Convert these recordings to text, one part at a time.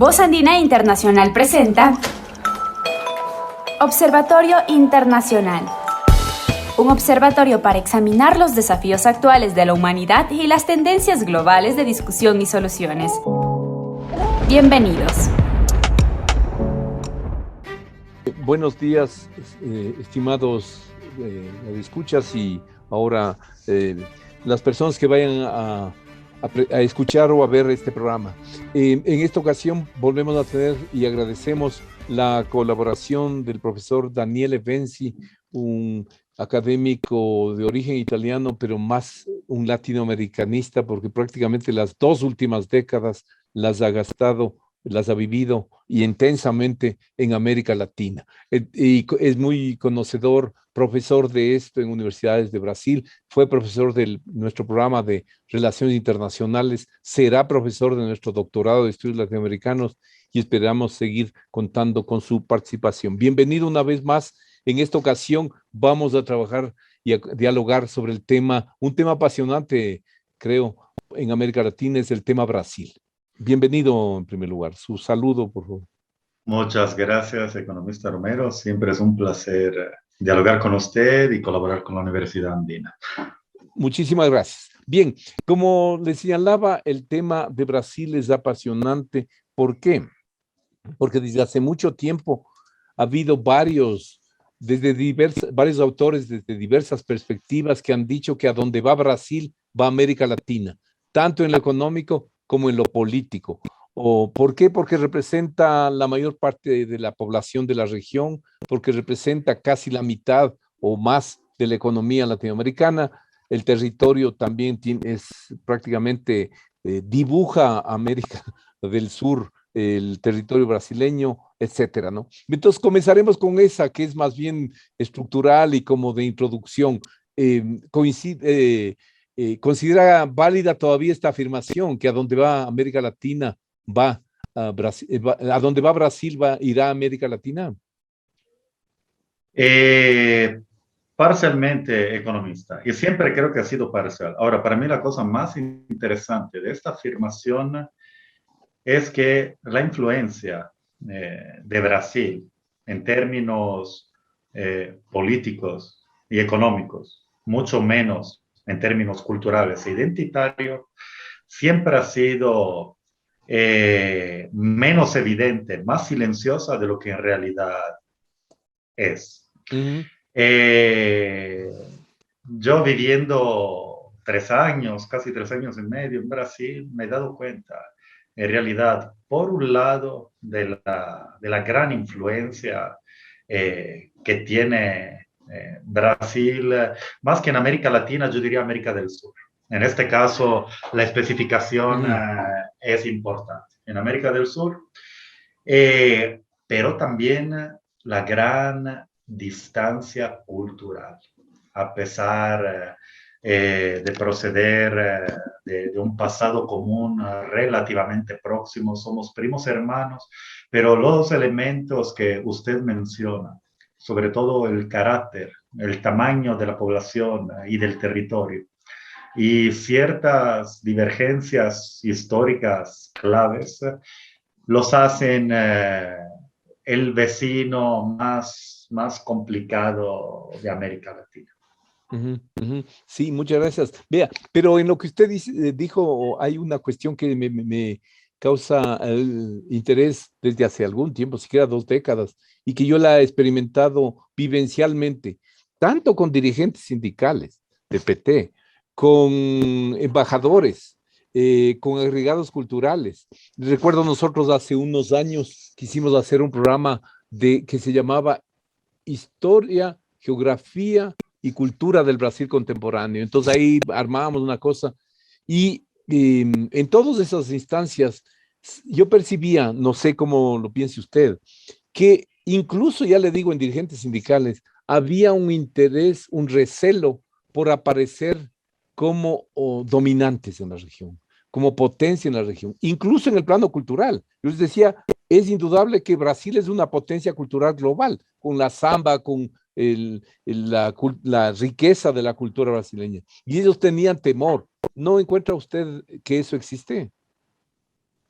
Voz Andina Internacional presenta Observatorio Internacional. Un observatorio para examinar los desafíos actuales de la humanidad y las tendencias globales de discusión y soluciones. Bienvenidos. Buenos días, estimados escuchas y ahora las personas que vayan a escuchar o a ver este programa. En esta ocasión volvemos a tener y agradecemos la colaboración del profesor Daniele Venzi, un académico de origen italiano, pero más un latinoamericanista, porque prácticamente las dos últimas décadas las ha gastado, las ha vivido y intensamente en América Latina. Y es muy conocedor, profesor de esto en universidades de Brasil, fue profesor de nuestro programa de Relaciones Internacionales, será profesor de nuestro doctorado de estudios latinoamericanos y esperamos seguir contando con su participación. Bienvenido una vez más. En esta ocasión vamos a trabajar y a dialogar sobre el tema, un tema apasionante, creo, en América Latina, es el tema Brasil. Bienvenido en primer lugar. Su saludo, por favor. Muchas gracias, economista Romero. Siempre es un placer dialogar con usted y colaborar con la Universidad Andina. Muchísimas gracias. Bien, como les señalaba, el tema de Brasil es apasionante. ¿Por qué? Porque desde hace mucho tiempo ha habido varios autores desde diversas perspectivas que han dicho que a donde va Brasil va América Latina, tanto en lo económico como en lo político. ¿Por qué? Porque representa la mayor parte de la población de la región, porque representa casi la mitad o más de la economía latinoamericana. El territorio también es prácticamente, dibuja América del Sur, el territorio brasileño, etcétera, ¿no? Entonces comenzaremos con esa que es más bien estructural y como de introducción. ¿Considera válida todavía esta afirmación que a donde va América Latina va a Brasil, a donde va Brasil irá América Latina? Parcialmente economista, y siempre creo que ha sido parcial. Ahora, para mí la cosa más interesante de esta afirmación es que la influencia de Brasil en términos políticos y económicos, mucho menos en términos culturales e identitarios, siempre ha sido menos evidente, más silenciosa de lo que en realidad es. Uh-huh. Yo viviendo 3 años, casi 3 años y medio en Brasil, me he dado cuenta, en realidad, por un lado, de la gran influencia que tiene Brasil, más que en América Latina, yo diría América del Sur. En este caso, la especificación es importante. En América del Sur, pero también la gran distancia cultural, a pesar de proceder de un pasado común relativamente próximo, somos primos hermanos, pero los elementos que usted menciona, sobre todo el carácter, el tamaño de la población y del territorio, y ciertas divergencias históricas claves, los hacen el vecino más complicado de América Latina. Uh-huh, uh-huh. Sí, muchas gracias. Vea, pero en lo que usted dijo, hay una cuestión que me causa interés desde hace algún tiempo, siquiera 2 décadas, y que yo la he experimentado vivencialmente, tanto con dirigentes sindicales de PT, con embajadores, con agregados culturales. Recuerdo nosotros hace unos años quisimos hacer un programa que se llamaba Historia, Geografía y Cultura del Brasil Contemporáneo. Entonces ahí armábamos una cosa y en todas esas instancias yo percibía, no sé cómo lo piense usted, que incluso, ya le digo, en dirigentes sindicales había un interés, un recelo por aparecer como dominantes en la región, como potencia en la región, incluso en el plano cultural. Yo les decía, es indudable que Brasil es una potencia cultural global, con la samba, con la riqueza de la cultura brasileña. Y ellos tenían temor. ¿No encuentra usted que eso existe?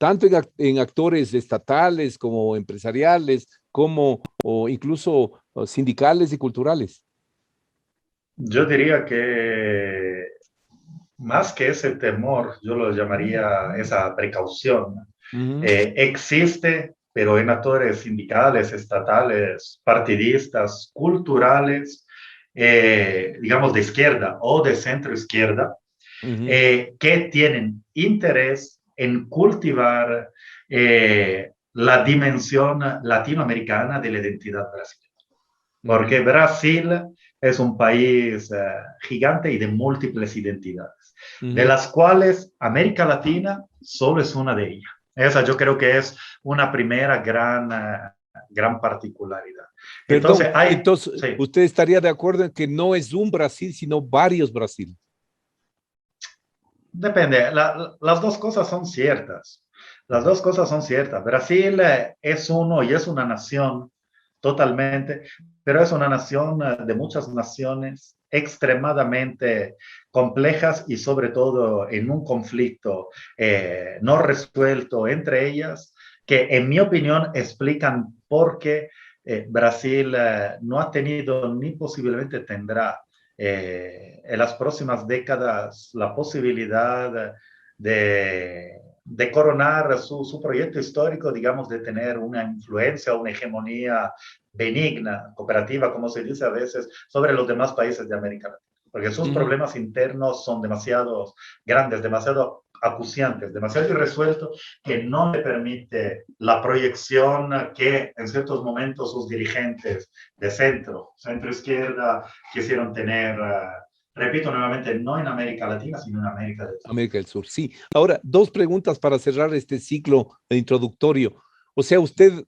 tanto en actores estatales como empresariales, como o incluso sindicales y culturales. Yo diría que más que ese temor, yo lo llamaría esa precaución. Ujú, Existe, pero en actores sindicales, estatales, partidistas, culturales, digamos de izquierda o de centro izquierda, ujú, que tienen interés en cultivar la dimensión latinoamericana de la identidad brasileña. ujú, Porque Brasil es un país gigante y de múltiples identidades, de ujú. las cuales América Latina solo es una de ellas. Esa yo creo que es una primera gran particularidad. Perdón, Entonces, hay, entonces, sí, ¿usted estaría de acuerdo en que no es un Brasil, sino varios Brasil? depende, las dos cosas son ciertas. Las Ujú, dos cosas son ciertas. Brasil es uno y es una nación totalmente, pero es una nación de muchas naciones extremadamente complejas y sobre todo en un conflicto no resuelto entre ellas, que en mi opinión explican por qué Brasil no ha tenido ni posiblemente tendrá en las próximas décadas la posibilidad de coronar su proyecto histórico, digamos, de tener una influencia, una hegemonía benigna, cooperativa, como se dice a veces, sobre los demás países de América Latina. Porque sus ujú. problemas internos son demasiado grandes, demasiado acuciantes, demasiado irresueltos, que no le permite la proyección que en ciertos momentos sus dirigentes de centro izquierda, quisieron tener, repito nuevamente, no en América Latina, sino en América del Sur. América del Sur, sí. Ahora, dos preguntas para cerrar este ciclo introductorio. O sea, ¿usted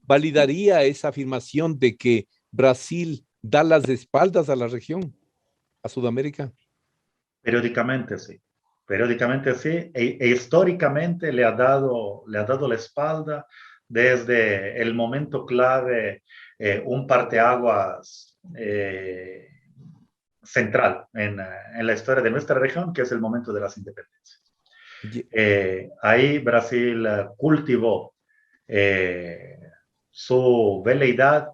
validaría esa afirmación de que Brasil da las espaldas a la región, a Sudamérica? Periódicamente sí. Periódicamente sí, históricamente le ha dado la espalda desde el momento clave, un parteaguas central en la historia de nuestra región, que es el momento de las independencias. Ye- Ahí Brasil cultivó eh, su veleidad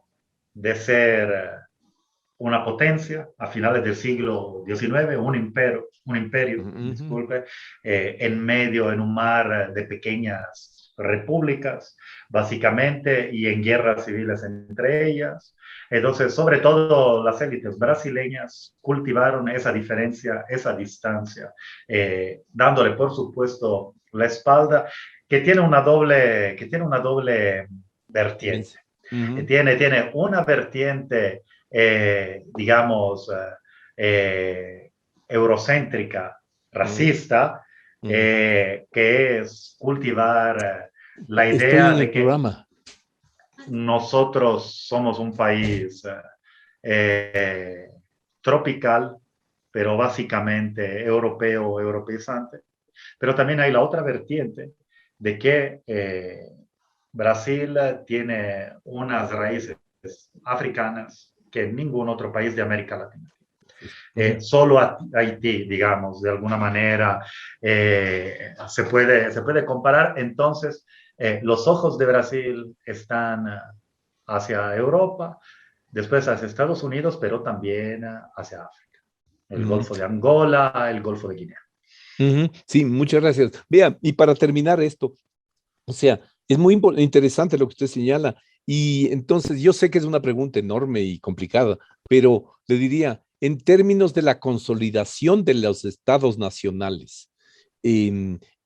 de ser una potencia a finales del siglo XIX, un imperio, Ujú, disculpe, en medio, en un mar de pequeñas repúblicas, básicamente, y en guerras civiles entre ellas. Entonces, sobre todo las élites brasileñas cultivaron esa diferencia, esa distancia, dándole, por supuesto, la espalda, que tiene una doble vertiente. dimensión. Ujú, Tiene una vertiente, digamos, eurocéntrica, ujú, racista, ujú. que es cultivar la Estoy idea en el de que programa. nosotros somos un país eh, tropical, pero básicamente europeo, europeizante. Pero también hay la otra vertiente de que Brasil tiene unas raíces africanas que ningún otro país de América Latina. Ujú, Solo Haití, digamos, de alguna manera se puede comparar. Entonces, los ojos de Brasil están hacia Europa, después hacia Estados Unidos, pero también hacia África. El ujú, Golfo de Angola, el Golfo de Guinea. ujú. Sí, muchas gracias. Vea, y para terminar esto, o sea, es muy interesante lo que usted señala. Y entonces yo sé que es una pregunta enorme y complicada, pero le diría, en términos de la consolidación de los estados nacionales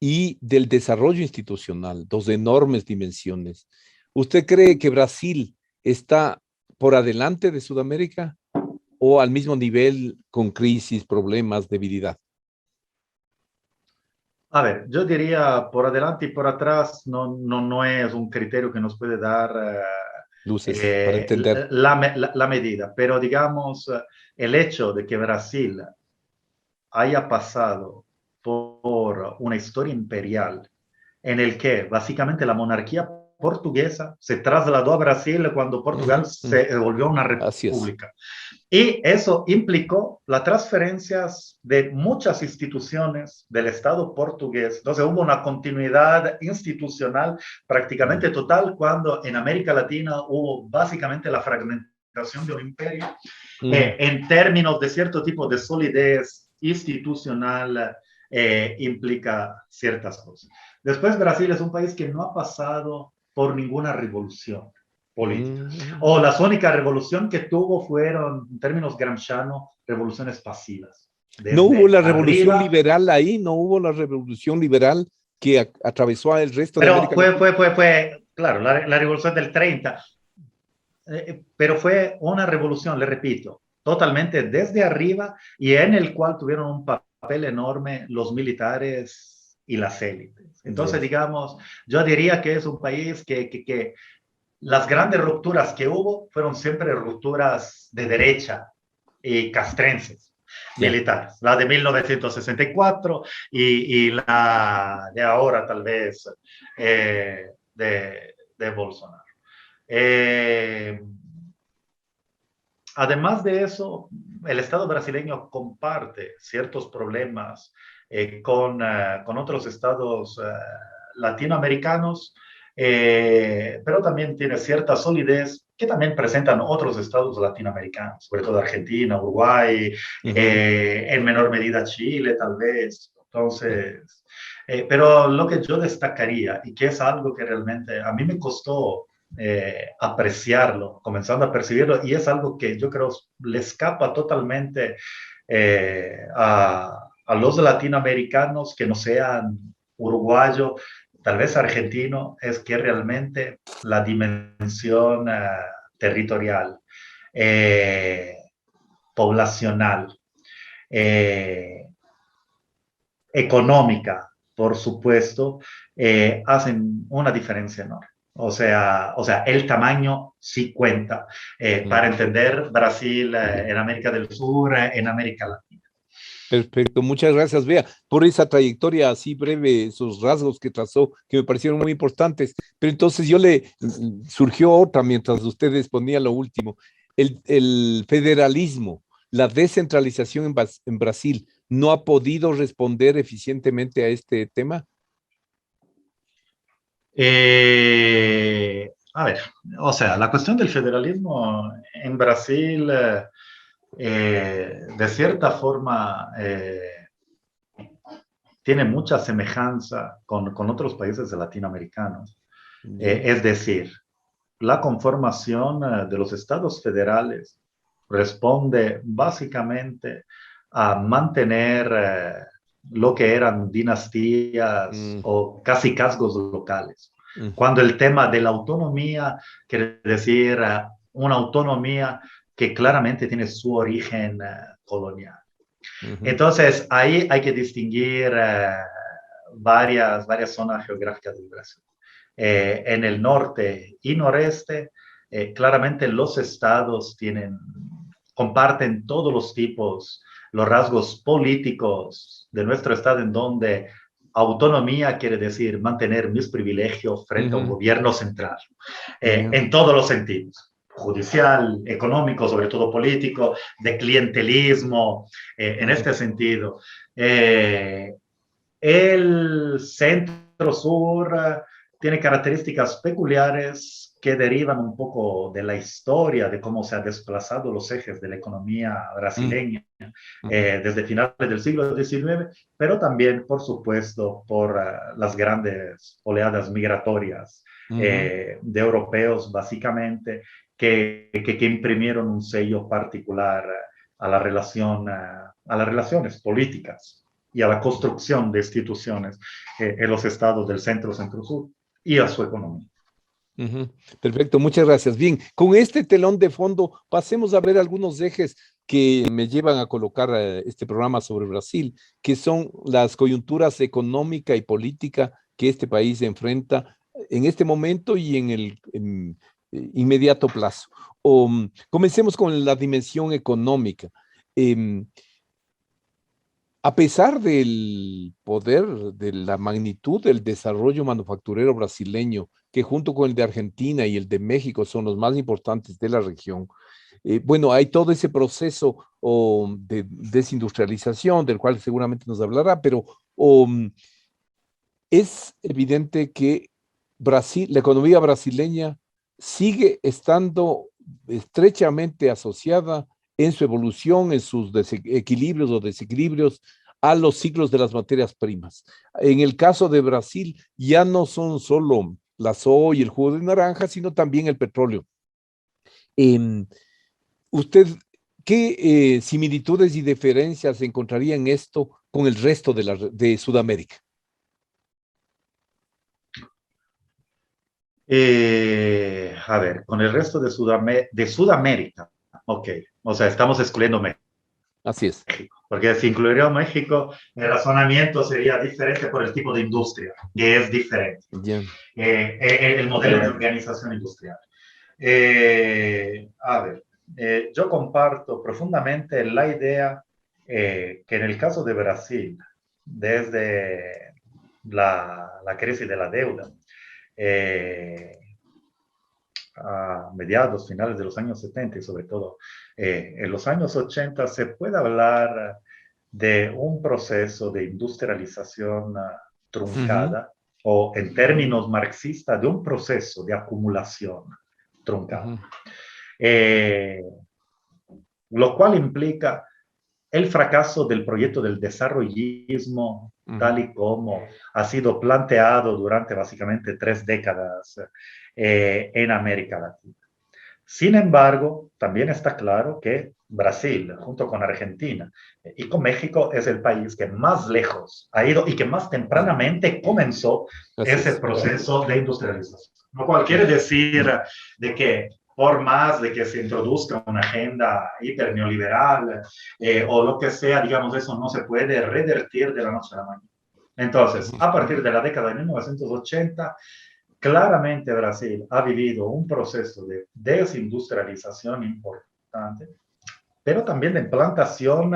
y del desarrollo institucional, dos enormes dimensiones, ¿usted cree que Brasil está por adelante de Sudamérica o al mismo nivel con crisis, problemas, debilidad? A ver, yo diría por adelante y por atrás no es un criterio que nos puede dar Luces para entender. la medida, pero digamos, el hecho de que Brasil haya pasado por una historia imperial en el que básicamente la monarquía portuguesa se trasladó a Brasil cuando Portugal se volvió una Así es. república. Y eso implicó las transferencias de muchas instituciones del Estado portugués. Entonces hubo una continuidad institucional prácticamente total cuando en América Latina hubo básicamente la fragmentación de un imperio en términos de cierto tipo de solidez institucional implica ciertas cosas. Después Brasil es un país que no ha pasado por ninguna revolución política. O las únicas revoluciones que tuvo fueron, en términos gramscianos, revoluciones pasivas. No hubo la revolución liberal ahí, no hubo la revolución liberal que atravesó el resto de América Latina. Fue claro, la revolución del 30, pero fue una revolución, le repito, totalmente desde arriba y en el cual tuvieron un papel enorme los militares y las élites. Entonces, digamos, yo diría que es un país que las grandes rupturas que hubo fueron siempre rupturas de derecha y castrenses militares. La de 1964 y la de ahora tal vez de Bolsonaro. Además de eso, el Estado brasileño comparte ciertos problemas con otros estados latinoamericanos, pero también tiene cierta solidez que también presentan otros estados latinoamericanos, sobre todo Argentina, Uruguay, en menor medida Chile, tal vez. Entonces, pero lo que yo destacaría, y que es algo que realmente a mí me costó apreciarlo, comenzando a percibirlo, y es algo que yo creo le escapa totalmente a los latinoamericanos que no sean uruguayos, tal vez argentino, es que realmente la dimensión territorial, poblacional, económica, por supuesto, hacen una diferencia enorme. O sea, el tamaño sí cuenta para entender Brasil en América del Sur, en América Latina. Perfecto, muchas gracias, Bea, por esa trayectoria así breve, esos rasgos que trazó, que me parecieron muy importantes. Pero entonces surgió otra mientras ustedes ponían lo último, el federalismo, la descentralización en Brasil, ¿no ha podido responder eficientemente a este tema? A ver, o sea, la cuestión del federalismo en Brasil, de cierta forma, tiene mucha semejanza con otros países latinoamericanos. Es decir, la conformación de los estados federales responde básicamente a mantener lo que eran dinastías o cacicazgos locales. Cuando el tema de la autonomía quiere decir una autonomía que claramente tiene su origen colonial. Entonces, ahí hay que distinguir varias zonas geográficas del Brasil. En el norte y noreste, claramente los estados comparten todos los tipos, los rasgos políticos de nuestro estado, en donde autonomía quiere decir mantener mis privilegios frente a un gobierno central, en todos los sentidos. Judicial, económico, sobre todo político, de clientelismo, en este sentido. El centro-sur tiene características peculiares que derivan un poco de la historia, de cómo se han desplazado los ejes de la economía brasileña desde finales del siglo XIX, pero también, por supuesto, por las grandes oleadas migratorias de europeos, básicamente, que imprimieron un sello particular a las relaciones políticas y a la construcción de instituciones en los estados del centro-sur y a su economía. Perfecto, muchas gracias. Bien, con este telón de fondo, pasemos a ver algunos ejes que me llevan a colocar este programa sobre Brasil, que son las coyunturas económica y política que este país enfrenta en este momento y en el inmediato plazo. Comencemos con la dimensión económica. A pesar del poder, de la magnitud del desarrollo manufacturero brasileño que junto con el de Argentina y el de México son los más importantes de la región. Bueno, hay todo ese proceso de desindustrialización, del cual seguramente nos hablará, pero es evidente que Brasil, la economía brasileña sigue estando estrechamente asociada en su evolución, en sus equilibrios o desequilibrios a los ciclos de las materias primas. En el caso de Brasil, ya no son solo la soya y el jugo de naranja, sino también el petróleo. ¿Usted qué similitudes y diferencias encontraría en esto con el resto de Sudamérica? A ver, con el resto de Sudamérica, ok, o sea, estamos excluyendo México. Así es. Porque si incluiría México, el razonamiento sería diferente por el tipo de industria, que es diferente. Yeah. El modelo de organización industrial. A ver, yo comparto profundamente la idea que en el caso de Brasil, desde la crisis de la deuda, a mediados, finales de los años 70 y sobre todo en los años 80, se puede hablar de un proceso de industrialización truncada, o en términos marxistas, de un proceso de acumulación truncada. Lo cual implica el fracaso del proyecto del desarrollismo, tal y como ha sido planteado durante básicamente 3 décadas en América Latina. Sin embargo, también está claro que Brasil, junto con Argentina y con México, es el país que más lejos ha ido y que más tempranamente comenzó ese proceso de industrialización. Lo cual quiere decir de que por más de que se introduzca una agenda hiperneoliberal o lo que sea, digamos, eso no se puede revertir de la noche a la mañana. Entonces, a partir de la década de 1980, claramente Brasil ha vivido un proceso de desindustrialización importante, pero también de implantación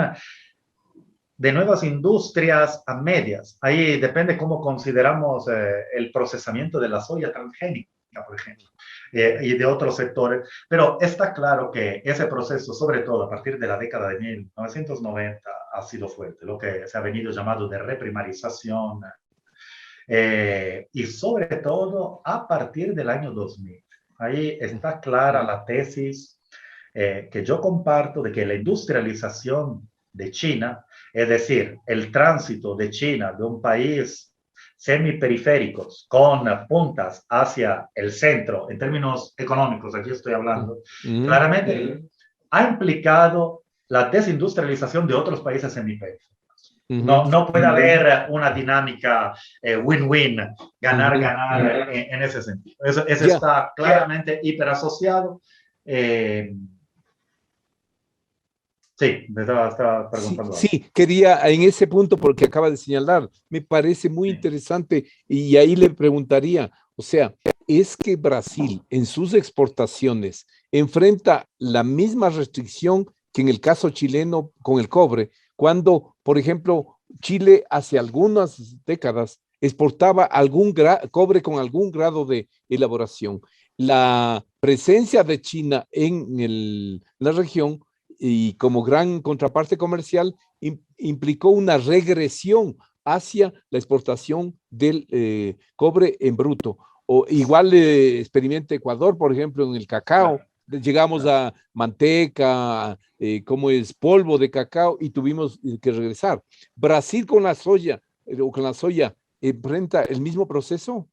de nuevas industrias a medias. Ahí depende cómo consideramos el procesamiento de la soya transgénica, por ejemplo, y de otros sectores. Pero está claro que ese proceso, sobre todo a partir de la década de 1990, ha sido fuerte, lo que se ha venido llamado de reprimarización, y sobre todo a partir del año 2000. Ahí está clara la tesis que yo comparto de que la industrialización de China, es decir, el tránsito de China de un país semiperiféricos con puntas hacia el centro, en términos económicos, aquí estoy hablando, claramente ha implicado la desindustrialización de otros países semiperiféricos. No puede haber una dinámica win-win, ganar-ganar en ese sentido. Eso está claramente hiperasociado. Sí, me estaba preguntando. Sí, quería en ese punto, porque acaba de señalar, me parece muy interesante y ahí le preguntaría, o sea, ¿es que Brasil en sus exportaciones enfrenta la misma restricción que en el caso chileno con el cobre, cuando, por ejemplo, Chile hace algunas décadas exportaba cobre con algún grado de elaboración? La presencia de China en la región y como gran contraparte comercial implicó una regresión hacia la exportación del cobre en bruto. O igual experimenta Ecuador, por ejemplo, en el cacao. Llegamos a manteca, como es polvo de cacao, y tuvimos que regresar. Brasil con la soya, enfrenta el mismo proceso.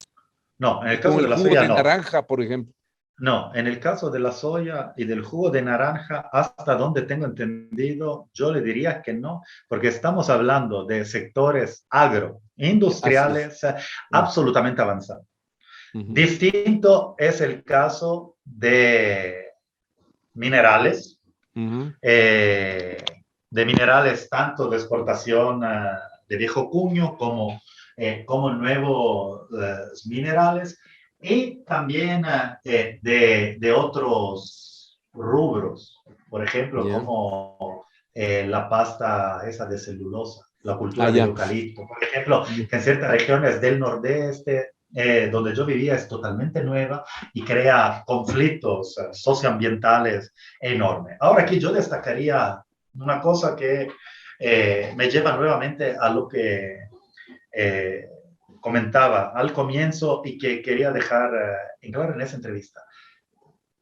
No, en el caso con de la jugo soya de no. naranja, por ejemplo. No, en el caso de la soya y del jugo de naranja, hasta donde tengo entendido, yo le diría que no, porque estamos hablando de sectores agroindustriales absolutamente avanzados. Distinto es el caso de minerales, tanto de exportación de viejo cuño como nuevos minerales, y también de otros rubros, por ejemplo, como la pasta esa de celulosa, la cultura del eucalipto, por ejemplo, que en ciertas regiones del nordeste donde yo vivía es totalmente nueva y crea conflictos socioambientales enormes. Ahora aquí yo destacaría una cosa que me lleva nuevamente a lo que eh, comentaba al comienzo y que quería dejar en claro en esa entrevista.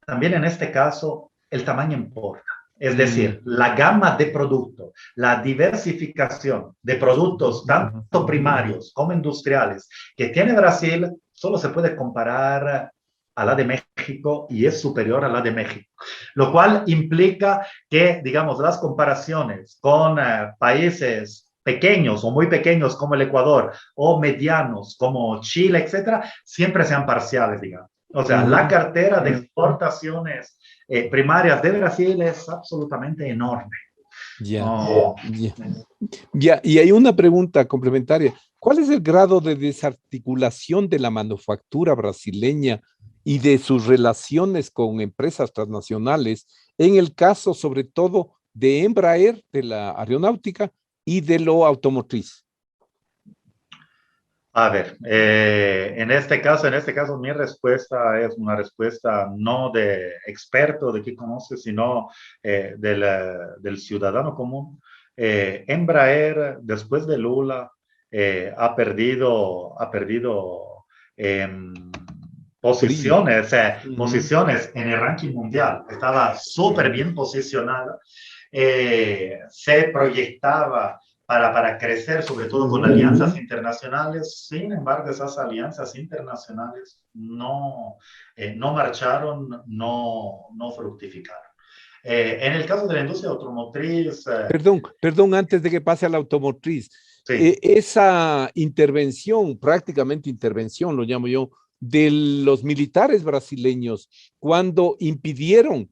También en este caso, el tamaño importa. Es decir, la gama de productos, la diversificación de productos, tanto primarios como industriales, que tiene Brasil, solo se puede comparar a la de México y es superior a la de México. Lo cual implica que, digamos, las comparaciones con países pequeños o muy pequeños como el Ecuador o medianos como Chile, etcétera, siempre sean parciales, digamos. O sea, la cartera de exportaciones primarias de Brasil es absolutamente enorme. Ya, Oh. ya. Ya, y hay una pregunta complementaria. ¿Cuál es el grado de desarticulación de la manufactura brasileña y de sus relaciones con empresas transnacionales en el caso, sobre todo, de Embraer, de la aeronáutica, y de lo automotriz? A ver, en este caso, mi respuesta es una respuesta no de experto, de que conoce, sino del ciudadano común. Embraer, después de Lula, ha perdido posiciones, posiciones en el ranking mundial. Estaba súper bien posicionada. Se proyectaba para crecer, sobre todo con alianzas internacionales. Sin embargo, esas alianzas internacionales no marcharon, no fructificaron. En el caso de la industria automotriz... Perdón, antes de que pase a la automotriz. Sí. Esa intervención, prácticamente intervención, lo llamo yo, de los militares brasileños, cuando impidieron,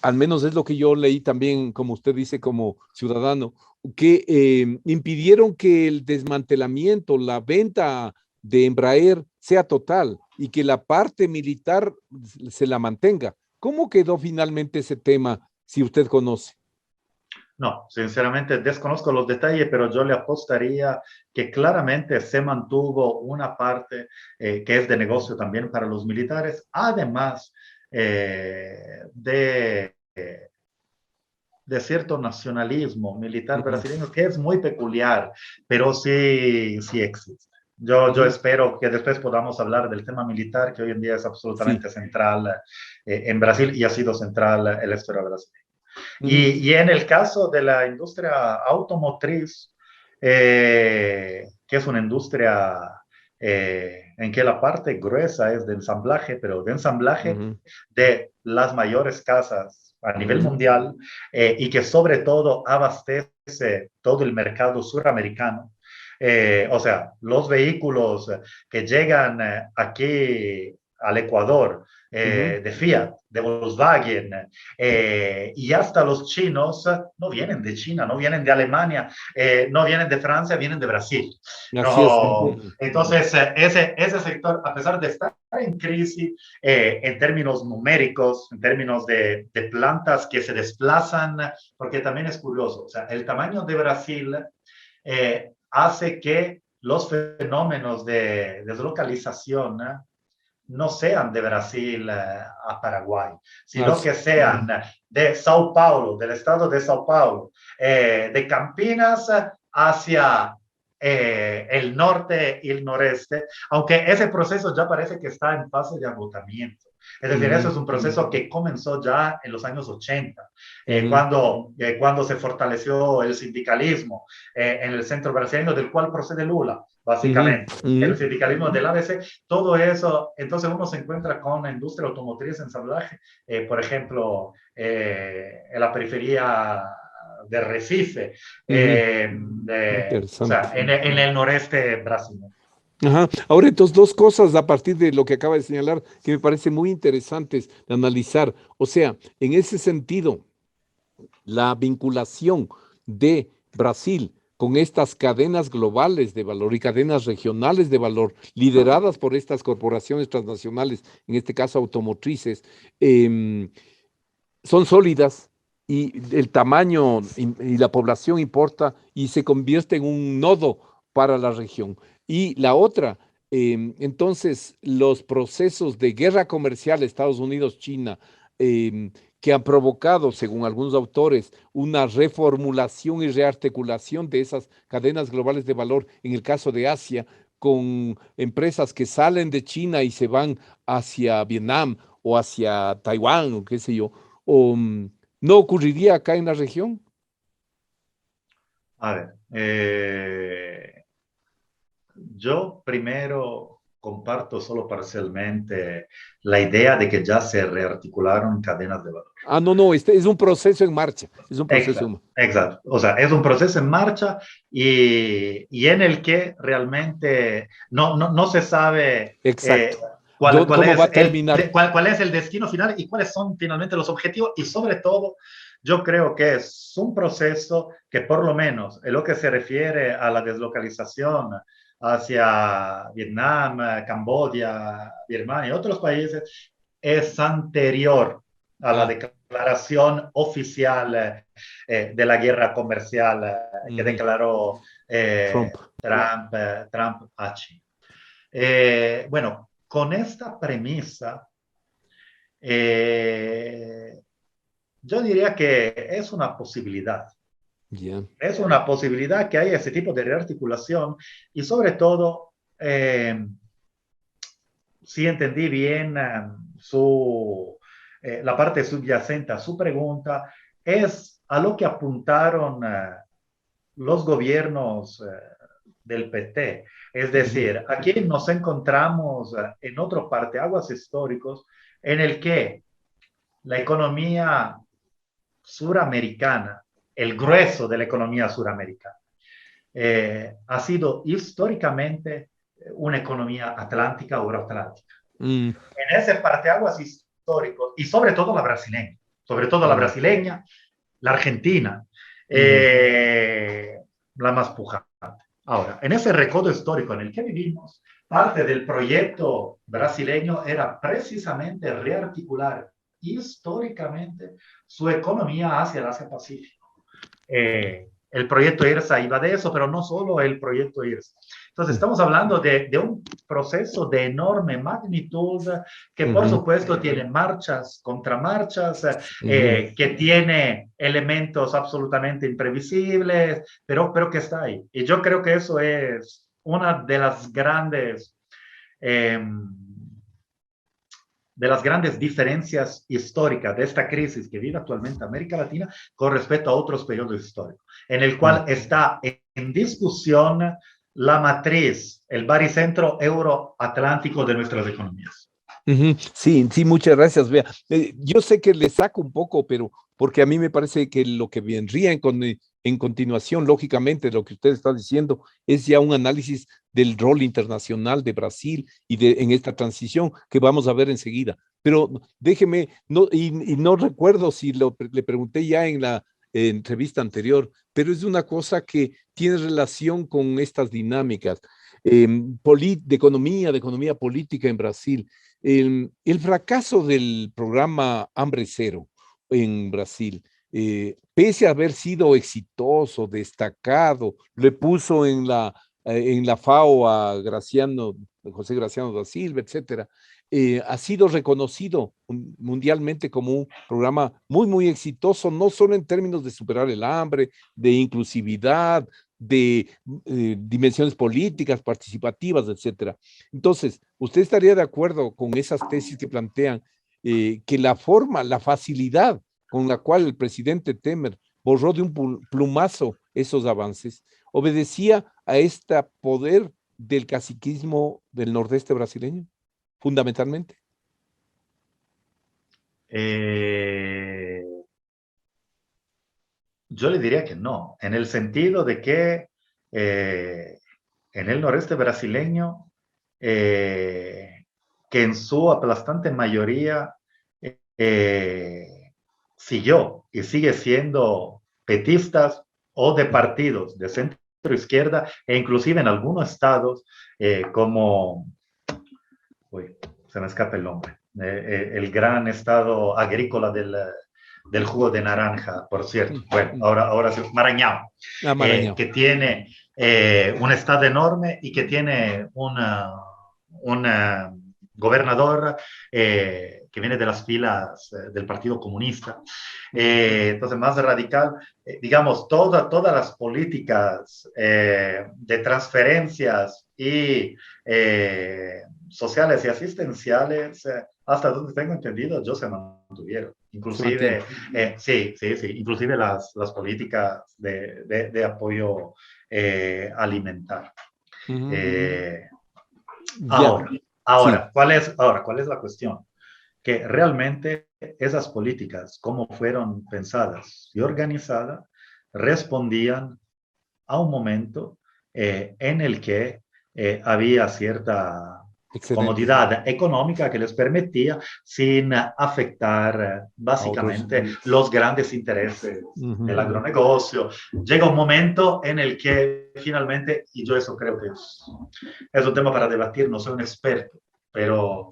al menos es lo que yo leí también, como usted dice, como ciudadano, que impidieron que el desmantelamiento, la venta de Embraer sea total y que la parte militar se la mantenga. ¿Cómo quedó finalmente ese tema, si usted conoce? No, sinceramente desconozco los detalles, pero yo le apostaría que claramente se mantuvo una parte que es de negocio también para los militares, además de cierto nacionalismo militar brasileño que es muy peculiar, pero sí existe. Yo espero que después podamos hablar del tema militar, que hoy en día es absolutamente central en Brasil y ha sido central en la historia brasileña. Y en el caso de la industria automotriz, que es una industria en que la parte gruesa es de ensamblaje, pero de ensamblaje de las mayores casas a nivel mundial y que sobre todo abastece todo el mercado suramericano. O sea, los vehículos que llegan aquí al Ecuador, de Fiat, de Volkswagen, y hasta los chinos no vienen de China, no vienen de Alemania, no vienen de Francia, vienen de Brasil. No, entonces, ese sector, a pesar de estar en crisis en términos numéricos, en términos de plantas que se desplazan, porque también es curioso, o sea, el tamaño de Brasil hace que los fenómenos de deslocalización no sean de Brasil a Paraguay, sino que sean de Sao Paulo, del estado de Sao Paulo, de Campinas hacia el norte y el noreste, aunque ese proceso ya parece que está en fase de agotamiento. Es decir, eso es un proceso que comenzó ya en los años 80, cuando se fortaleció el sindicalismo en el centro brasileño, del cual procede Lula, básicamente. El sindicalismo del ABC, todo eso. Entonces uno se encuentra con la industria automotriz en ensamblaje, por ejemplo, en la periferia de Recife, o sea, en el noreste brasileño. Ajá. Ahora, entonces, dos cosas a partir de lo que acaba de señalar que me parece muy interesantes de analizar. O sea, en ese sentido, la vinculación de Brasil con estas cadenas globales de valor y cadenas regionales de valor lideradas por estas corporaciones transnacionales, en este caso automotrices, son sólidas y el tamaño y la población importa y se convierte en un nodo para la región. Y la otra, Entonces, los procesos de guerra comercial Estados Unidos-China, que han provocado, según algunos autores, una reformulación y rearticulación de esas cadenas globales de valor, en el caso de Asia, con empresas que salen de China y se van hacia Vietnam o hacia Taiwán o qué sé yo, o, ¿no ocurriría acá en la región? A ver, yo primero comparto solo parcialmente la idea de que ya se rearticularon cadenas de valor. Ah, no, no, este es un proceso en marcha, es un proceso Exacto, en exacto. O sea, es un proceso en marcha y en el que realmente no se sabe exacto. ¿Cómo va a terminar? cuál es el destino final y cuáles son finalmente los objetivos. Y sobre todo, yo creo que es un proceso que por lo menos en lo que se refiere a la deslocalización hacia Vietnam, Camboya, Birmania y otros países, es anterior a la Ah, declaración oficial de la guerra comercial que ujú, declaró Trump. Trump a China. Bueno, con esta premisa, eh, yo diría que es una posibilidad. Ya. Es una posibilidad que haya ese tipo de rearticulación y sobre todo, si entendí bien la parte subyacente a su pregunta, es a lo que apuntaron los gobiernos del PT. Es Ujú, decir, aquí nos encontramos en otro parteaguas históricos en el que la economía suramericana, el grueso de la economía suramericana, ha sido históricamente una economía atlántica o euroatlántica. mm, En ese parteaguas histórico, y sobre todo la mm, brasileña, la argentina, ujú, eh, la más pujante. Ahora, en ese recodo histórico en el que vivimos, parte del proyecto brasileño era precisamente rearticular históricamente su economía hacia el Asia-Pacífico. El proyecto IRSA iba de eso, pero no solo el proyecto IRSA. Entonces, mm, estamos hablando de un proceso de enorme magnitud que, por ujú, supuesto, tiene marchas, contramarchas, ujú. que tiene elementos absolutamente imprevisibles, pero que está ahí. Y yo creo que eso es una eh, de las grandes diferencias históricas de esta crisis que vive actualmente América Latina con respecto a otros periodos históricos, en el Mm. cual está en discusión la matriz, el baricentro euroatlántico de nuestras economías. Ujú. Sí, sí, muchas gracias. Vea, yo sé que le saco un poco, pero porque a mí me parece que lo que vendría en continuación, lógicamente, de lo que usted está diciendo, es ya un análisis del rol internacional de Brasil en esta transición que vamos a ver enseguida. Pero déjeme, no, y no recuerdo si le pregunté ya en la entrevista anterior, pero es una cosa que tiene relación con estas dinámicas de economía política en Brasil. El fracaso del programa Hambre Cero en Brasil, pese a haber sido exitoso, destacado, le puso en la FAO a José Graciano da Silva, etcétera, ha sido reconocido mundialmente como un programa muy, muy exitoso, no solo en términos de superar el hambre, de inclusividad, de dimensiones políticas, participativas, etcétera. Entonces, ¿usted estaría de acuerdo con esas tesis que plantean que la forma, la facilidad con la cual el presidente Temer borró de un plumazo esos avances obedecía a este poder del caciquismo del nordeste brasileño, fundamentalmente? Eh, yo le diría que no, en el sentido de que en el noreste brasileño, eh, que en su aplastante mayoría siguió y sigue siendo petistas o de partidos de centro izquierda e inclusive en algunos estados como, uy, se me escapa el nombre, el gran estado agrícola del jugo de naranja, por cierto. Bueno, ahora sí, Maranhão, Ah, Maranhão. que tiene un estado enorme y que tiene un gobernador que viene de las filas del Partido Comunista. Entonces, más radical, digamos, todas las políticas de transferencias y sociales y asistenciales, hasta donde tengo entendido, yo se mantuvieron. Inclusive, sí, inclusive las políticas de apoyo alimentar. Ahora, Sí. ¿cuál es la cuestión? Que realmente esas políticas, como fueron pensadas y organizadas, respondían a un momento en el que había cierta Excelente. comodidad económica que les permitía sin afectar A otros. básicamente los grandes intereses del agronegocio. Llega un momento en el que finalmente, y yo eso creo que es un tema para debatir, no soy un experto, pero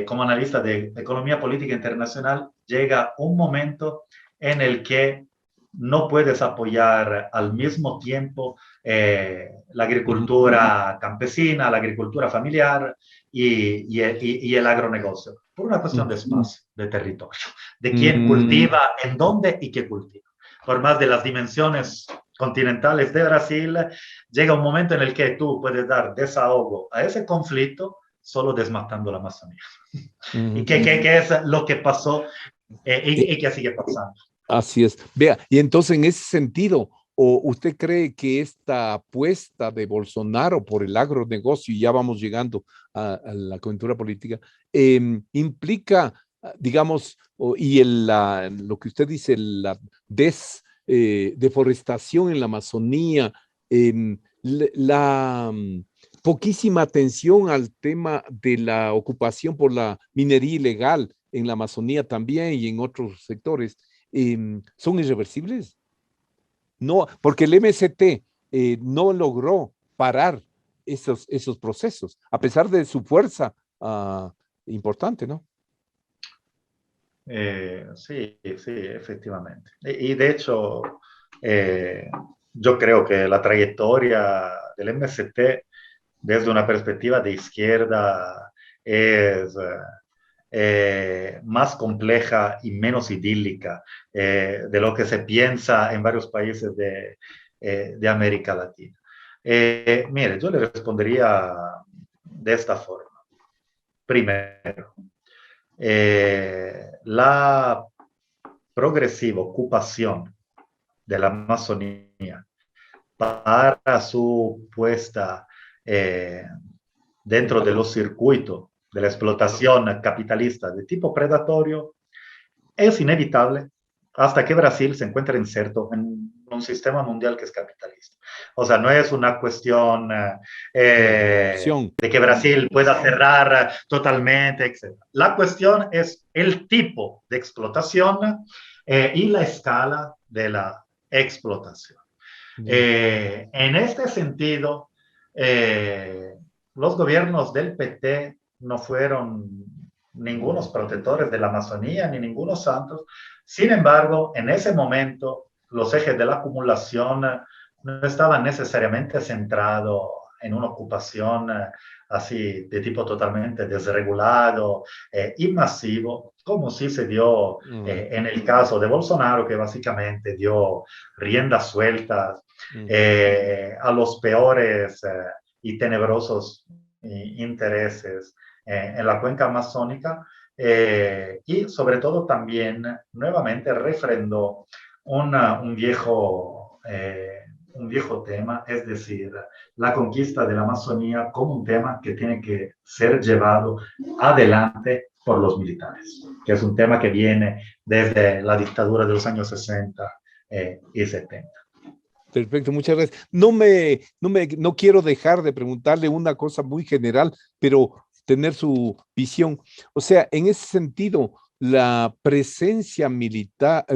como analista de economía política internacional, llega un momento en el que no puedes apoyar al mismo tiempo la agricultura campesina, la agricultura familiar y el agronegocio, por una cuestión de espacio, de territorio, de quién cultiva, en dónde y qué cultiva. Por más de las dimensiones continentales de Brasil, llega un momento en el que tú puedes dar desahogo a ese conflicto solo desmatando la Amazonía. ¿Y qué es lo que pasó y qué sigue pasando? Así es. Vea, y entonces en ese sentido, ¿o usted cree que esta apuesta de Bolsonaro por el agronegocio, y ya vamos llegando a la coyuntura política, implica, digamos, lo que usted dice, la deforestación en la Amazonía, la poquísima atención al tema de la ocupación por la minería ilegal en la Amazonía también y en otros sectores? ¿Son irreversibles? No, porque el MST no logró parar esos procesos, a pesar de su fuerza importante, ¿no? Sí, efectivamente. Y de hecho, yo creo que la trayectoria del MST desde una perspectiva de izquierda es más compleja y menos idílica de lo que se piensa en varios países de América Latina. Mire, yo le respondería de esta forma. Primero, la progresiva ocupación de la Amazonía para su puesta dentro de los circuitos de la explotación capitalista de tipo predatorio es inevitable hasta que Brasil se encuentre inserto en un sistema mundial que es capitalista. O sea, no es una cuestión de que Brasil pueda cerrar totalmente, etc. La cuestión es el tipo de explotación y la escala de la explotación. En este sentido, los gobiernos del PT no fueron ningunos protectores de la Amazonía ni ningunos santos. Sin embargo, en ese momento, los ejes de la acumulación no estaban necesariamente centrados en una ocupación así de tipo totalmente desregulado y masivo, como sí se dio en el caso de Bolsonaro, que básicamente dio riendas sueltas a los peores y tenebrosos intereses en la cuenca amazónica y sobre todo también nuevamente refrendó un viejo tema, es decir, la conquista de la Amazonía como un tema que tiene que ser llevado adelante por los militares, que es un tema que viene desde la dictadura de los años 60 y 70. Perfecto, muchas gracias. No quiero dejar de preguntarle una cosa muy general, pero tener su visión. O sea, en ese sentido, la presencia militar,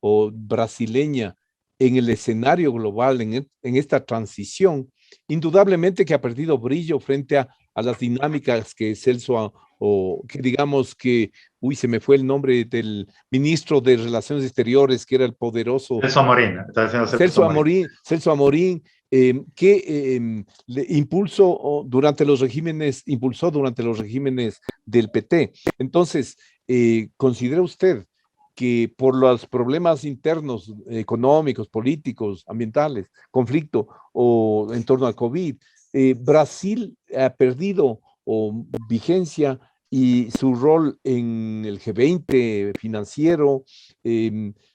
o brasileña en el escenario global, en esta transición, indudablemente que ha perdido brillo frente a a las dinámicas que Celso, o que digamos que, se me fue el nombre del ministro de Relaciones Exteriores, que era el poderoso Celso Amorín, está diciendo Celso Amorín. Celso Amorín, que impulsó durante los regímenes del PT. Entonces, ¿considera usted que por los problemas internos, económicos, políticos, ambientales, conflicto o en torno al COVID, Brasil ha perdido vigencia y su rol en el G20 financiero,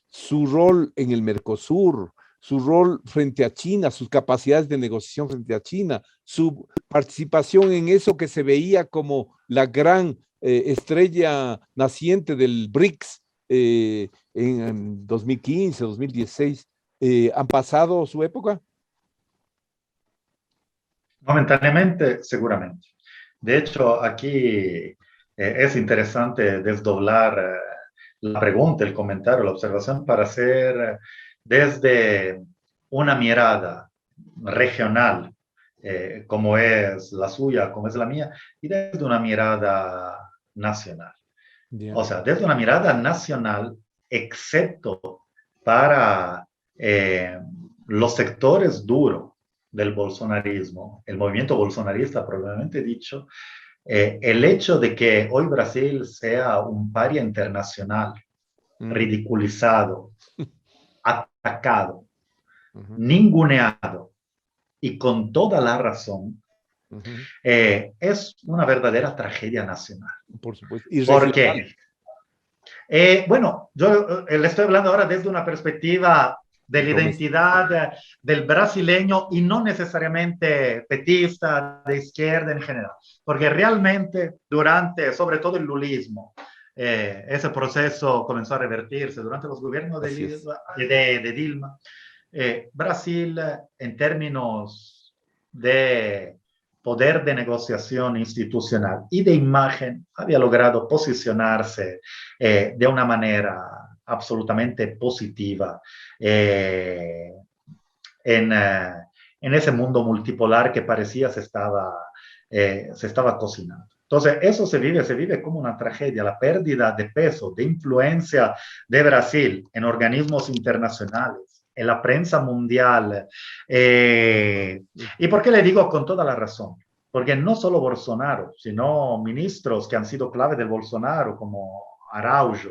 su rol en el Mercosur, su rol frente a China, sus capacidades de negociación frente a China, su participación en eso que se veía como la gran estrella naciente del BRICS en 2015, 2016, ¿han pasado su época? Momentáneamente, seguramente. De hecho, aquí es interesante desdoblar la pregunta, el comentario, la observación para hacer desde una mirada regional, como es la suya, como es la mía, y desde una mirada nacional. Yeah. O sea, desde una mirada nacional, excepto para los sectores duros del bolsonarismo, el movimiento bolsonarista, probablemente dicho, el hecho de que hoy Brasil sea un paria internacional, ridiculizado, atacado, ninguneado, y con toda la razón, es una verdadera tragedia nacional. Por supuesto. ¿Por qué? Bueno, yo le estoy hablando ahora desde una perspectiva de la identidad del brasileño y no necesariamente petista, de izquierda en general, porque realmente sobre todo el lulismo, ese proceso comenzó a revertirse durante los gobiernos de Dilma. Brasil, en términos de poder de negociación institucional y de imagen, había logrado posicionarse de una manera absolutamente positiva en ese mundo multipolar que parecía se estaba cocinando. Entonces, eso se vive como una tragedia, la pérdida de peso, de influencia de Brasil en organismos internacionales, en la prensa mundial. ¿Y por qué le digo con toda la razón? Porque no solo Bolsonaro, sino ministros que han sido clave del Bolsonaro, como Araujo,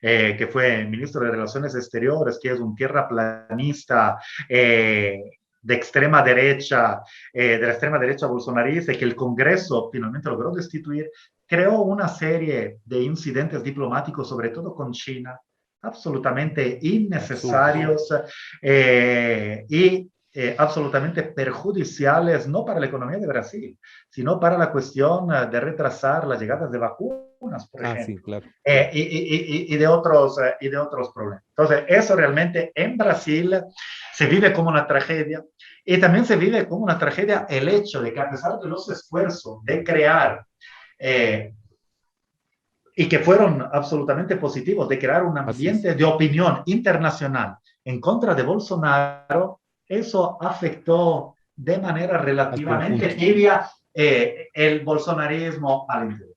que fue ministro de Relaciones Exteriores, que es un tierraplanista de extrema derecha, de la extrema derecha bolsonarista, y que el Congreso finalmente logró destituir, creó una serie de incidentes diplomáticos, sobre todo con China, absolutamente innecesarios y absolutamente perjudiciales, no para la economía de Brasil, sino para la cuestión de retrasar las llegadas de vacunas, por ejemplo, sí, claro. y de otros problemas. Entonces, eso realmente en Brasil se vive como una tragedia, y también se vive como una tragedia el hecho de que, a pesar de los esfuerzos de crear y que fueron absolutamente positivos, de crear un ambiente de opinión internacional en contra de Bolsonaro, eso afectó de manera relativamente tibia el bolsonarismo al interior.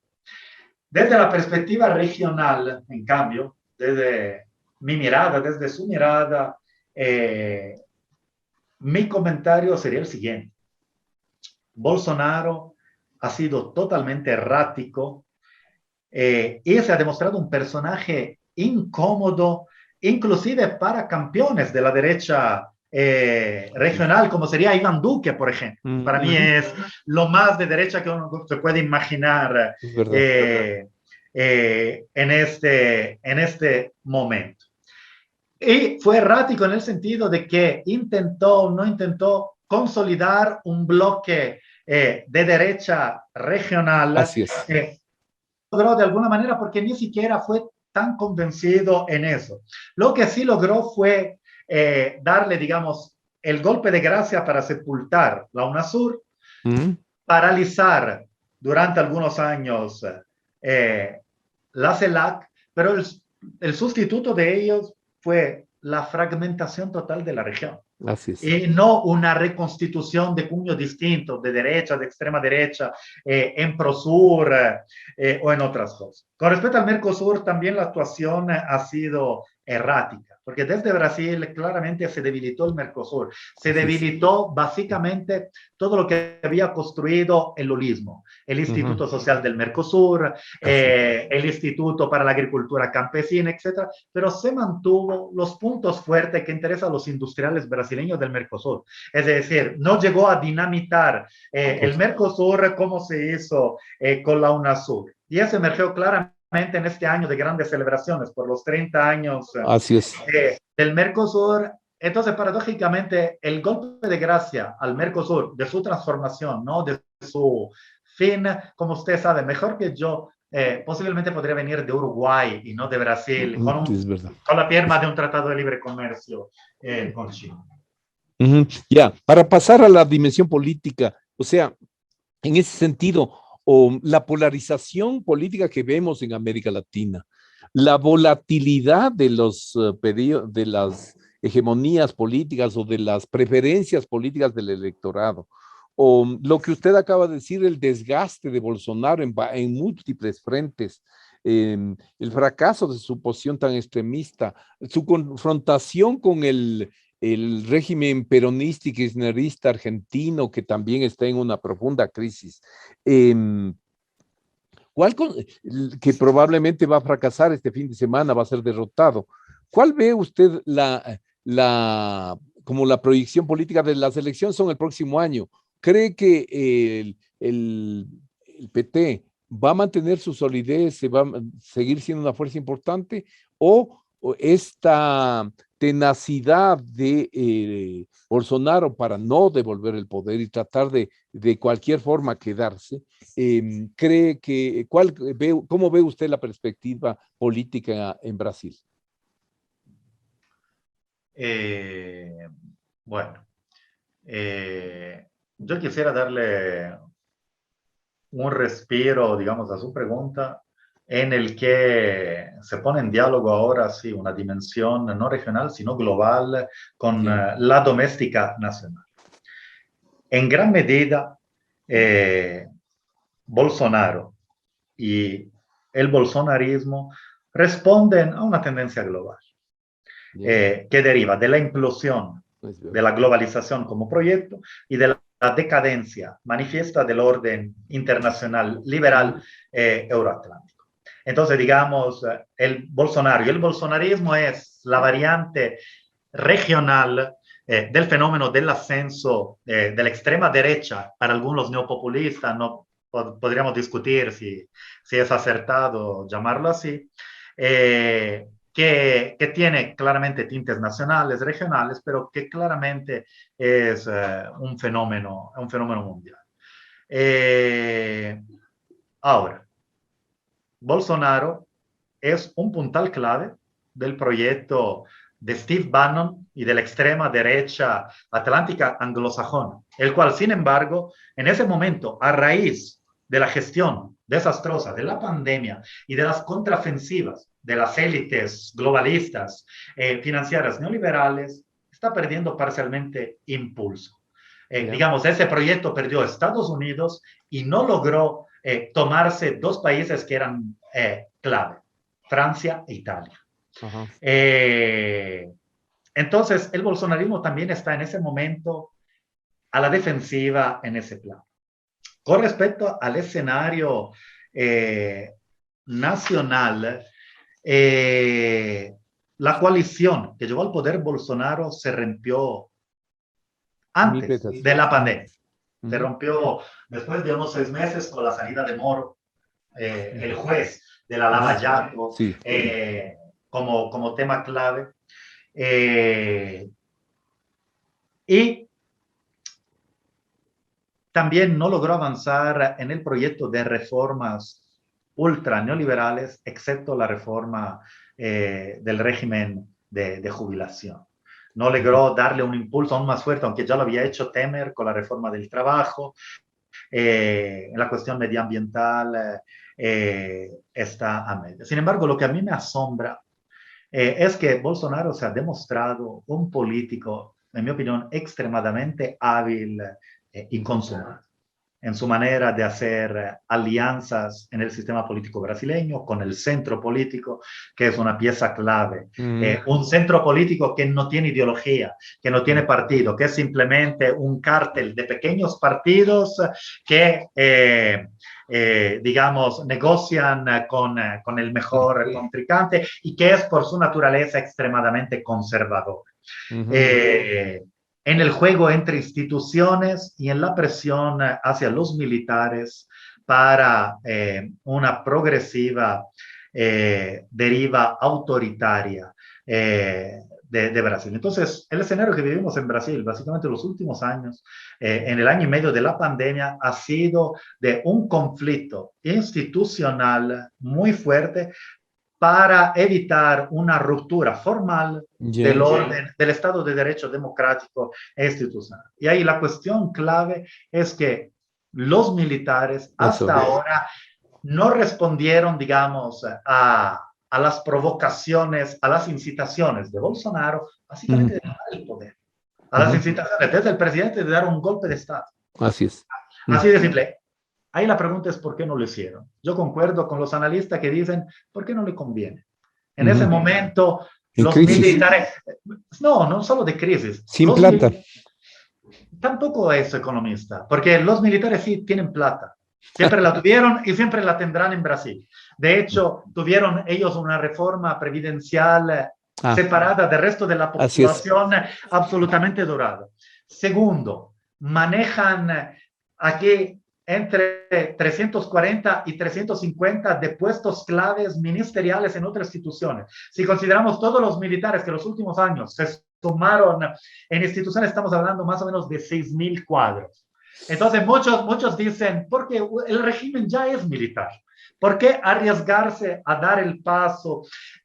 Desde la perspectiva regional, en cambio, desde mi mirada, desde su mirada, mi comentario sería el siguiente. Bolsonaro ha sido totalmente errático, y se ha demostrado un personaje incómodo, inclusive para campeones de la derecha regional, como sería Iván Duque, por ejemplo. Para mí es lo más de derecha que uno se puede imaginar en este momento. Y fue errático en el sentido de que no intentó consolidar un bloque de derecha regional. Así es. Logró de alguna manera porque ni siquiera fue tan convencido en eso. Lo que sí logró fue darle, digamos, el golpe de gracia para sepultar la UNASUR, paralizar durante algunos años la CELAC, pero el sustituto de ellos fue la fragmentación total de la región. Así es. Y no una reconstitución de cuño distinto, de derecha, de extrema derecha, en Prosur o en otras cosas. Con respecto al Mercosur, también la actuación ha sido errática, porque desde Brasil claramente se debilitó el Mercosur, se debilitó básicamente todo lo que había construido el lulismo, el Instituto Social del Mercosur, el Instituto para la Agricultura Campesina, etcétera, pero se mantuvo los puntos fuertes que interesan a los industriales brasileños del Mercosur. Es decir, no llegó a dinamitar el Mercosur como se hizo con la UNASUR. Y eso emergió claramente en este año de grandes celebraciones por los 30 años Así es. del Mercosur. Entonces, paradójicamente, el golpe de gracia al Mercosur, de su transformación, ¿no? De su fin, como usted sabe, mejor que yo, posiblemente podría venir de Uruguay y no de Brasil, Es verdad. con la firma de un tratado de libre comercio con China. Ya, para pasar a la dimensión política, o sea, en ese sentido, la polarización política que vemos en América Latina, la volatilidad de de las hegemonías políticas o de las preferencias políticas del electorado, o lo que usted acaba de decir, el desgaste de Bolsonaro en múltiples frentes, el fracaso de su posición tan extremista, su confrontación con el régimen peronista y kirchnerista argentino, que también está en una profunda crisis, que probablemente va a fracasar este fin de semana, va a ser derrotado. ¿Cuál ve usted como la proyección política de las elecciones son el próximo año? ¿Cree que el PT va a mantener su solidez, se va a seguir siendo una fuerza importante, o esta tenacidad de Bolsonaro para no devolver el poder y tratar de cualquier forma quedarse, cree que, ¿cómo ve usted la perspectiva política en Brasil? Bueno, yo quisiera darle un respiro, digamos, a su pregunta, en el que se pone en diálogo ahora, sí, una dimensión no regional, sino global, con la doméstica nacional. En gran medida, Bolsonaro y el bolsonarismo responden a una tendencia global, que deriva de la implosión de la globalización como proyecto y de la decadencia manifiesta del orden internacional liberal euroatlántico. Entonces, digamos, el Bolsonaro y el bolsonarismo es la variante regional del fenómeno del ascenso de la extrema derecha, para algunos neopopulistas, no podríamos discutir si es acertado llamarlo así, que tiene claramente tintes nacionales, regionales, pero que claramente es un fenómeno mundial. Ahora, Bolsonaro es un puntal clave del proyecto de Steve Bannon y de la extrema derecha atlántica anglosajona, el cual, sin embargo, en ese momento, a raíz de la gestión desastrosa de la pandemia y de las contraofensivas de las élites globalistas financieras neoliberales, está perdiendo parcialmente impulso. Digamos, ese proyecto perdió Estados Unidos y no logró tomarse dos países que eran clave, Francia e Italia. Entonces, el bolsonarismo también está en ese momento a la defensiva en ese plano. Con respecto al escenario nacional, la coalición que llevó al poder Bolsonaro se rompió antes de la pandemia. Se rompió después de unos 6 meses con la salida de Moro, el juez de la Lava Jato, como tema clave. Y también no logró avanzar en el proyecto de reformas ultra neoliberales, excepto la reforma del régimen de jubilación. No logró darle un impulso aún más fuerte, aunque ya lo había hecho Temer con la reforma del trabajo. En la cuestión medioambiental está a medio. Sin embargo, lo que a mí me asombra es que Bolsonaro se ha demostrado un político en mi opinión, extremadamente hábil y consumado en su manera de hacer alianzas en el sistema político brasileño con el centro político, que es una pieza clave. Un centro político que no tiene ideología, que no tiene partido, que es simplemente un cártel de pequeños partidos que, digamos, negocian con el mejor contrincante y que es por su naturaleza extremadamente conservador. En el juego entre instituciones y en la presión hacia los militares para una progresiva deriva autoritaria de Brasil. Entonces, el escenario que vivimos en Brasil, básicamente los últimos años, en el año y medio de la pandemia, ha sido de un conflicto institucional muy fuerte para evitar una ruptura formal del orden, del Estado de Derecho democrático e institucional. Y ahí la cuestión clave es que los militares hasta ahora no respondieron, digamos, a las provocaciones, a las incitaciones de Bolsonaro, básicamente de tomar el poder, a las incitaciones desde el presidente de dar un golpe de Estado. Así es. Así de simple. Ahí la pregunta es ¿por qué no lo hicieron? Yo concuerdo con los analistas que dicen ¿por qué no le conviene? En ese momento los militares, no solo de crisis. Sin plata. Tampoco es economista, porque los militares sí tienen plata. Siempre la tuvieron y siempre la tendrán en Brasil. De hecho, tuvieron ellos una reforma previdencial separada del resto de la población absolutamente dorada. Segundo, manejan aquí entre 340 y 350 de puestos claves ministeriales en otras instituciones. Si consideramos todos los militares que los últimos años se sumaron en instituciones, estamos hablando más o menos de 6.000 cuadros. Entonces, muchos dicen, porque el régimen ya es militar, ¿por qué arriesgarse a dar el paso?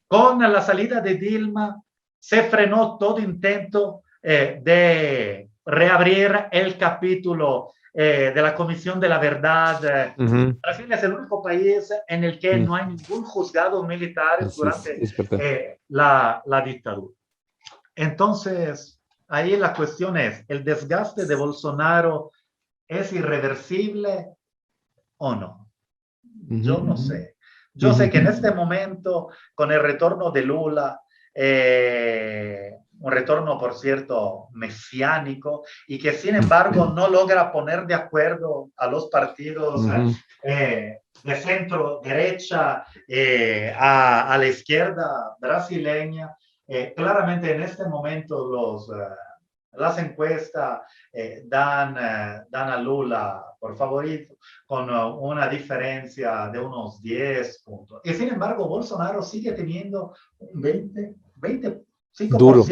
Con la salida de Dilma, se frenó todo intento de reabrir el capítulo de la Comisión de la Verdad. Brasil es el único país en el que no hay ningún juzgado militar durante la dictadura. Entonces, ahí la cuestión es, ¿el desgaste de Bolsonaro es irreversible o no? Yo no sé. Yo sé que en este momento, con el retorno de Lula, un retorno, por cierto, mesiánico, y que sin embargo no logra poner de acuerdo a los partidos de centro, derecha, a la izquierda brasileña. Claramente en este momento las encuestas dan a Lula por favorito con una diferencia de unos 10 puntos. Y sin embargo, Bolsonaro sigue teniendo un 25%, duro,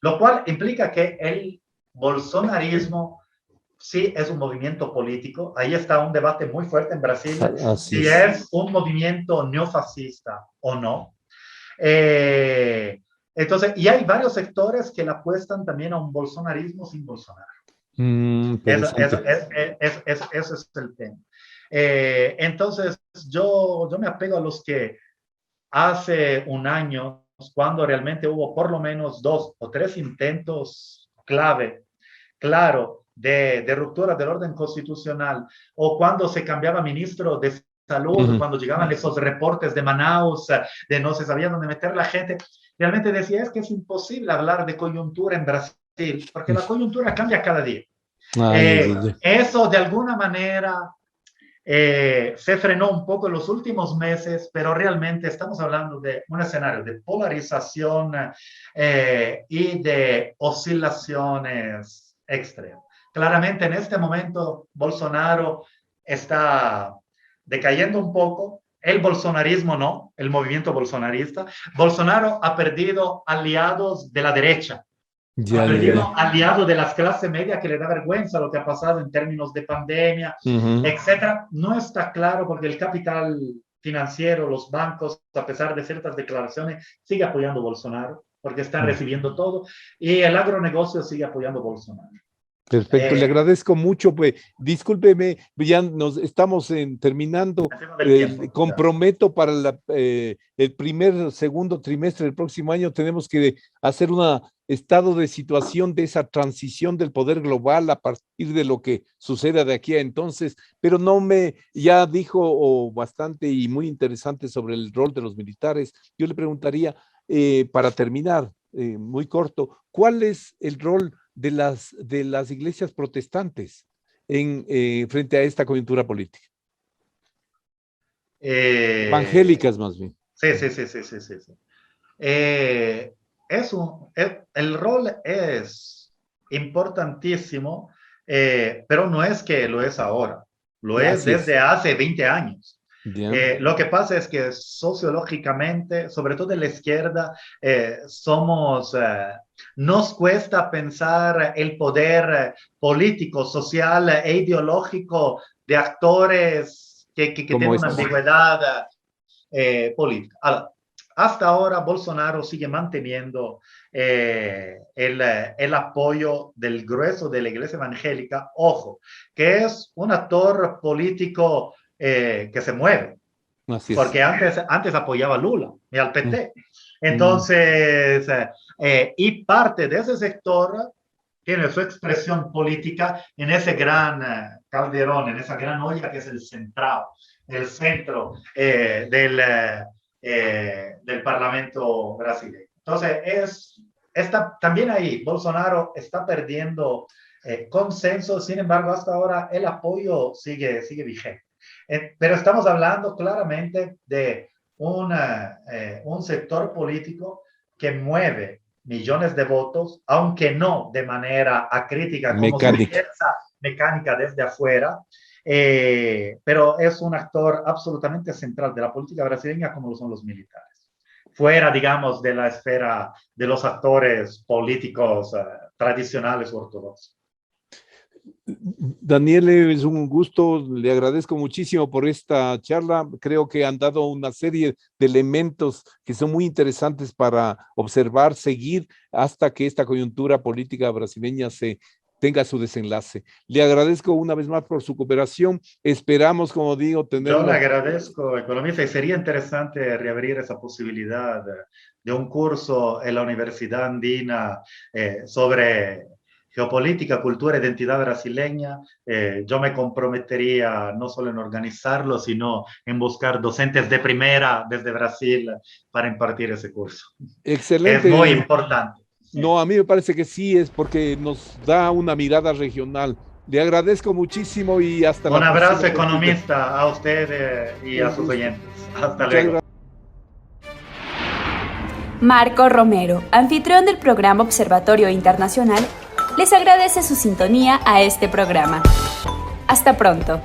lo cual implica que el bolsonarismo sí es un movimiento político. Ahí está un debate muy fuerte en Brasil, si es un movimiento neofascista o no. Entonces, y hay varios sectores que le apuestan también a un bolsonarismo sin Bolsonaro. Ese es el tema. Entonces, yo me apego a los que hace un año, cuando realmente hubo por lo menos 2 o 3 intentos claro, de ruptura del orden constitucional, o cuando se cambiaba ministro de salud, cuando llegaban esos reportes de Manaus, de no se sabía dónde meter la gente, realmente decía, es que es imposible hablar de coyuntura en Brasil, porque la coyuntura cambia cada día. Eso de alguna manera se frenó un poco en los últimos meses, pero realmente estamos hablando de un escenario de polarización y de oscilaciones extremas. Claramente en este momento Bolsonaro está decayendo un poco, el bolsonarismo no, el movimiento bolsonarista. Bolsonaro ha perdido aliados de la derecha, ha perdido aliados de las clases medias que le da vergüenza lo que ha pasado en términos de pandemia, etcétera. No está claro porque el capital financiero, los bancos, a pesar de ciertas declaraciones, sigue apoyando a Bolsonaro porque están recibiendo todo, y el agronegocio sigue apoyando a Bolsonaro. Perfecto, le agradezco mucho, pues discúlpeme, ya nos estamos terminando, comprometo para el segundo trimestre del próximo año, tenemos que hacer un estado de situación de esa transición del poder global a partir de lo que suceda de aquí a entonces, pero ya dijo bastante y muy interesante sobre el rol de los militares. Yo le preguntaría, para terminar, muy corto, ¿cuál es el rol de las iglesias protestantes frente a esta coyuntura política? Evangélicas más bien. Sí. El rol es importantísimo, pero no es que lo es ahora, lo es desde hace 20 años. Lo que pasa es que sociológicamente, sobre todo en la izquierda, nos cuesta pensar el poder político, social e ideológico de actores que tienen una ambigüedad política. Ahora, hasta ahora Bolsonaro sigue manteniendo el apoyo del grueso de la iglesia evangélica, ojo, que es un actor político que se mueve, porque antes apoyaba a Lula y al PT. Entonces, y parte de ese sector tiene su expresión política en ese gran calderón, en esa gran olla que es el centro del Parlamento brasileño. Entonces, también ahí Bolsonaro está perdiendo consenso, sin embargo, hasta ahora el apoyo sigue vigente. Pero estamos hablando claramente de un sector político que mueve millones de votos, aunque no de manera acrítica, como se piensa, mecánica desde afuera, pero es un actor absolutamente central de la política brasileña, como lo son los militares. Fuera, digamos, de la esfera de los actores políticos tradicionales ortodoxos. Daniel, es un gusto, le agradezco muchísimo por esta charla. Creo que han dado una serie de elementos que son muy interesantes para observar, seguir hasta que esta coyuntura política brasileña tenga su desenlace. Le agradezco una vez más por su cooperación. Esperamos, como digo, tenerlo. Yo le agradezco, economista, y sería interesante reabrir esa posibilidad de un curso en la Universidad Andina sobre geopolítica, cultura, identidad brasileña. Yo me comprometería no solo en organizarlo, sino en buscar docentes de primera desde Brasil para impartir ese curso. Excelente. Es muy importante. No, a mí me parece que sí, es porque nos da una mirada regional. Le agradezco muchísimo y hasta la próxima. Un abrazo, economista, a usted y a sus oyentes. Hasta luego. Marco Romero, anfitrión del programa Observatorio Internacional, les agradece su sintonía a este programa. Hasta pronto.